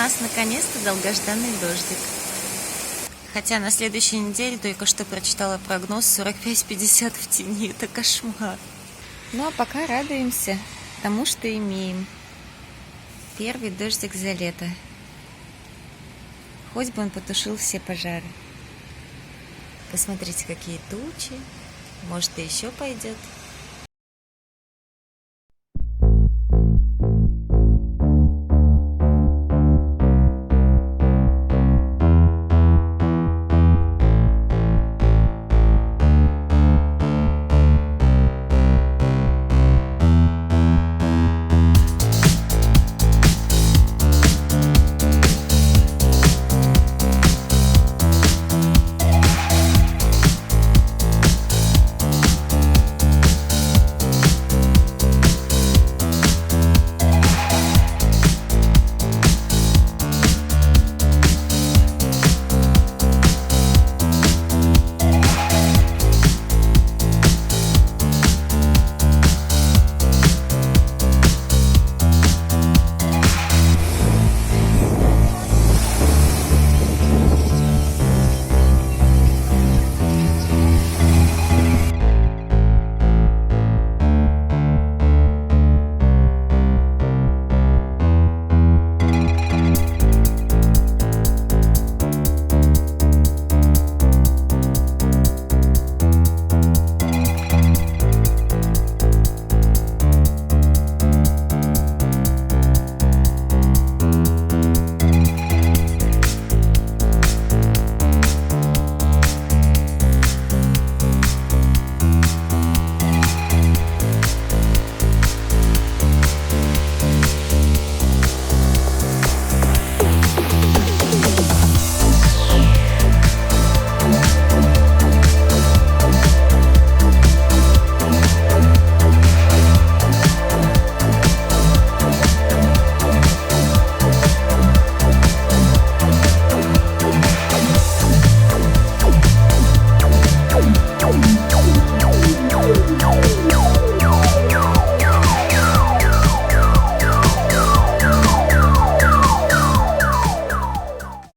нас наконец-то долгожданный дождик. Хотя на следующей неделе только что прочитала прогноз 45-50 в тени. Это кошмар. Ну а пока радуемся тому, что имеем. Первый дождик за лето. Хоть бы он потушил все пожары. Посмотрите, какие тучи. Может, и еще пойдет.